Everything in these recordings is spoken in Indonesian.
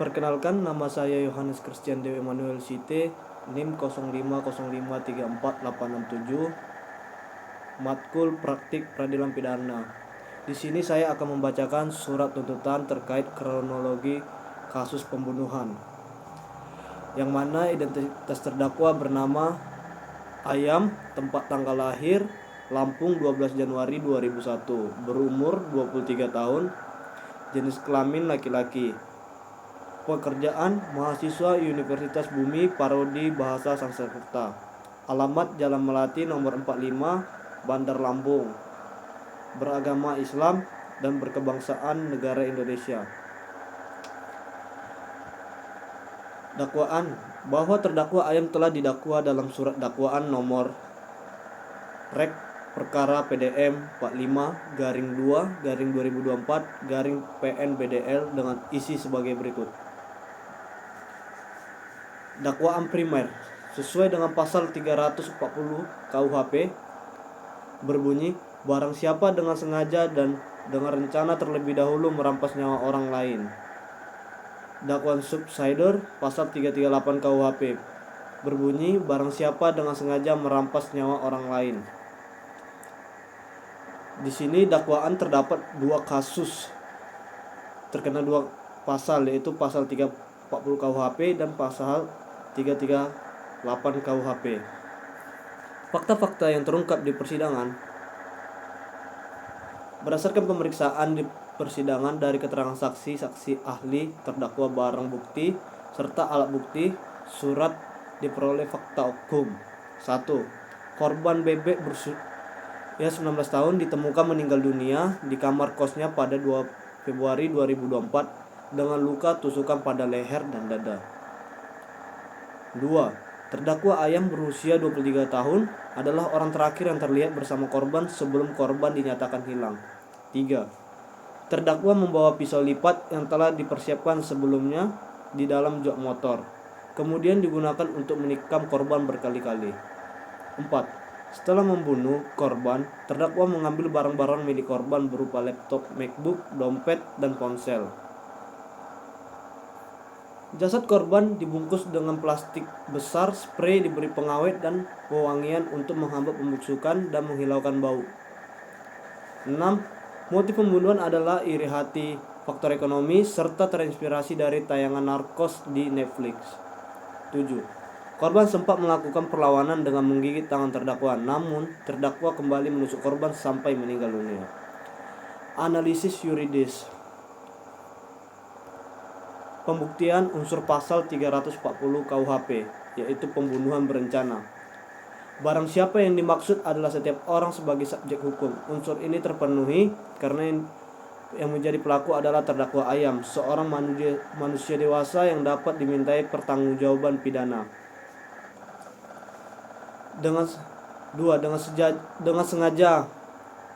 Perkenalkan, nama saya Yohanes Christian Dewi Emmanuel Site, NIM 0505348667, Matkul Praktik Peradilan Pidana. Di sini saya akan membacakan surat tuntutan terkait kronologi kasus pembunuhan, yang mana identitas terdakwa bernama Ayam, tempat tanggal lahir Lampung 12 Januari 2001, berumur 23 tahun, jenis kelamin laki-laki. Pekerjaan mahasiswa Universitas Bumi Parodi Bahasa Sanskerta. Alamat Jalan Melati nomor 45, Bandar Lampung. Beragama Islam dan berkebangsaan negara Indonesia. Dakwaan bahwa terdakwa Ayam telah didakwa dalam surat dakwaan nomor Rek Perkara PDM 45-2-2024-PN BDL dengan isi sebagai berikut. Dakwaan primer sesuai dengan pasal 340 KUHP berbunyi, barang siapa dengan sengaja dan dengan rencana terlebih dahulu merampas nyawa orang lain. Dakwaan subsider pasal 338 KUHP berbunyi, barang siapa dengan sengaja merampas nyawa orang lain. Di sini dakwaan terdapat dua kasus, terkena dua pasal, yaitu pasal 340 KUHP dan pasal 338 KUHP. Fakta-fakta yang terungkap di persidangan berdasarkan pemeriksaan di persidangan dari keterangan saksi, saksi ahli, terdakwa, barang bukti, serta alat bukti, surat diperoleh fakta hukum. 1. Korban bebek berusia 19 tahun ditemukan meninggal dunia di kamar kosnya pada 2 Februari 2024 dengan luka tusukan pada leher dan dada. 2. Terdakwa Ayam berusia 23 tahun adalah orang terakhir yang terlihat bersama korban sebelum korban dinyatakan hilang. 3. Terdakwa membawa pisau lipat yang telah dipersiapkan sebelumnya di dalam jok motor, kemudian digunakan untuk menikam korban berkali-kali. 4. Setelah membunuh korban, terdakwa mengambil barang-barang milik korban berupa laptop, MacBook, dompet, dan ponsel. Jasad korban dibungkus dengan plastik besar, spray diberi pengawet dan pewangian untuk menghambat pembusukan dan menghilaukan bau. 6. Motif pembunuhan adalah iri hati, faktor ekonomi, serta terinspirasi dari tayangan narkos di Netflix. 7. Korban sempat melakukan perlawanan dengan menggigit tangan terdakwa, namun terdakwa kembali menusuk korban sampai meninggal dunia. Analisis yuridis. Pembuktian unsur pasal 340 KUHP, yaitu pembunuhan berencana. Barang siapa yang dimaksud adalah setiap orang sebagai subjek hukum. Unsur ini terpenuhi karena yang menjadi pelaku adalah terdakwa Ayam, seorang manusia dewasa yang dapat dimintai pertanggungjawaban pidana. Dengan sengaja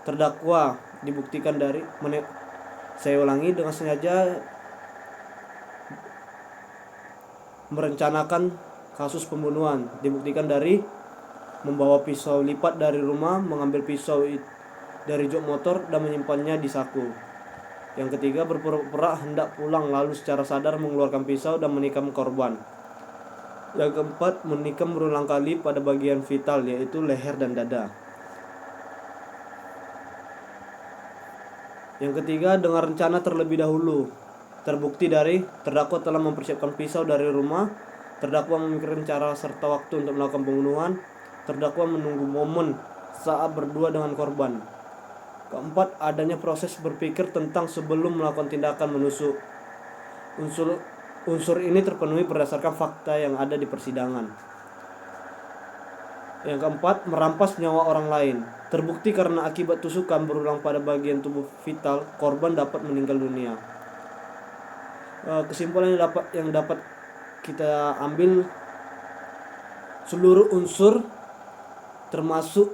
terdakwa dibuktikan dari dengan sengaja merencanakan kasus pembunuhan dibuktikan dari membawa pisau lipat dari rumah, mengambil pisau dari jok motor dan menyimpannya di saku. Yang ketiga, berpura-pura hendak pulang lalu secara sadar mengeluarkan pisau dan menikam korban. Yang keempat, menikam berulang kali pada bagian vital, yaitu leher dan dada. Yang ketiga, dengan rencana terlebih dahulu. Terbukti dari terdakwa telah mempersiapkan pisau dari rumah, terdakwa memikirkan cara serta waktu untuk melakukan pembunuhan, terdakwa menunggu momen saat berdua dengan korban. Keempat, adanya proses berpikir tentang sebelum melakukan tindakan menusuk. Unsur ini terpenuhi berdasarkan fakta yang ada di persidangan. Yang keempat, merampas nyawa orang lain. Terbukti karena akibat tusukan berulang pada bagian tubuh vital, korban dapat meninggal dunia. Kesimpulan yang dapat kita ambil, seluruh unsur termasuk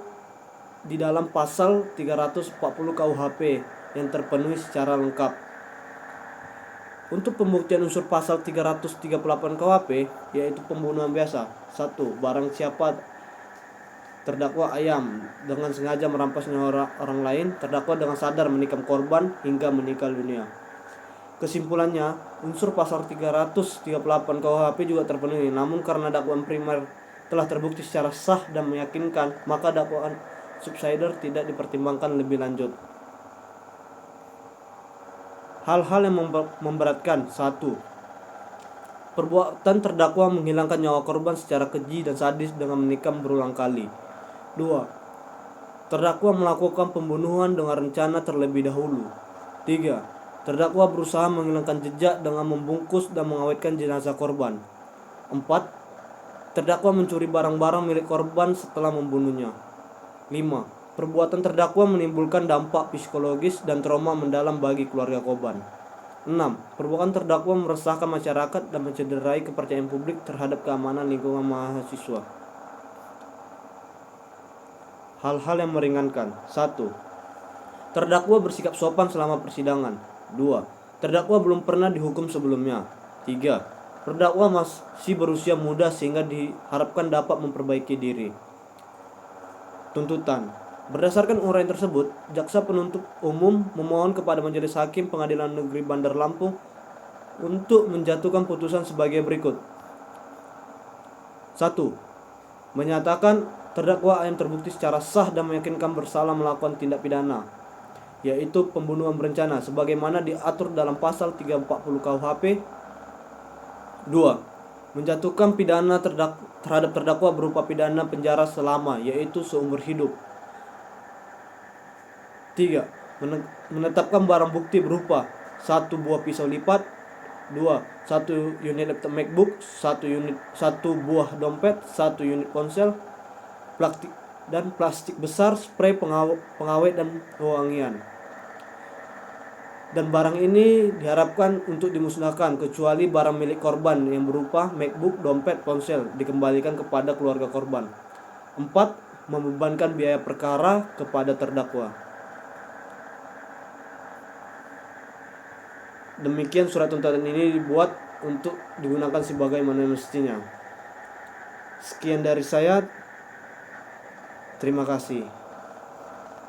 di dalam pasal 340 KUHP yang terpenuhi secara lengkap. Untuk pembuktian unsur pasal 338 KUHP, yaitu pembunuhan biasa. 1. Barang siapa terdakwa Ayam dengan sengaja merampas nyawa orang lain, terdakwa dengan sadar menikam korban hingga meninggal dunia. Kesimpulannya, unsur pasal 338 KUHP juga terpenuhi, namun karena dakwaan primer telah terbukti secara sah dan meyakinkan, maka dakwaan subsidiar tidak dipertimbangkan lebih lanjut. Hal-hal yang memberatkan. 1. Perbuatan terdakwa menghilangkan nyawa korban secara keji dan sadis dengan menikam berulang kali. 2. Terdakwa melakukan pembunuhan dengan rencana terlebih dahulu. 3. Terdakwa berusaha menghilangkan jejak dengan membungkus dan mengawetkan jenazah korban. 4. Terdakwa mencuri barang-barang milik korban setelah membunuhnya. 5. Perbuatan terdakwa menimbulkan dampak psikologis dan trauma mendalam bagi keluarga korban. 6. Perbuatan terdakwa meresahkan masyarakat dan mencederai kepercayaan publik terhadap keamanan lingkungan mahasiswa. Hal-hal yang meringankan. 1. Terdakwa bersikap sopan selama persidangan. 2. Terdakwa belum pernah dihukum sebelumnya. 3. Terdakwa masih berusia muda sehingga diharapkan dapat memperbaiki diri. Tuntutan. Berdasarkan uraian tersebut, Jaksa Penuntut Umum memohon kepada Majelis Hakim Pengadilan Negeri Bandar Lampung untuk menjatuhkan putusan sebagai berikut. 1. Menyatakan terdakwa yang terbukti secara sah dan meyakinkan bersalah melakukan tindak pidana, yaitu pembunuhan berencana sebagaimana diatur dalam pasal 340 KUHP. 2. Menjatuhkan pidana terhadap terdakwa berupa pidana penjara selama, yaitu seumur hidup. 3. Menetapkan barang bukti berupa 1 buah pisau lipat, 2. 1 unit laptop MacBook, 1 buah dompet, 1 unit ponsel, plastik besar, spray pengawet dan pewangian. Dan barang ini diharapkan untuk dimusnahkan kecuali barang milik korban yang berupa MacBook, dompet, ponsel dikembalikan kepada keluarga korban. 4. Membebankan biaya perkara kepada terdakwa. Demikian surat tuntutan ini dibuat untuk digunakan sebagaimana mestinya. Sekian dari saya. Terima kasih.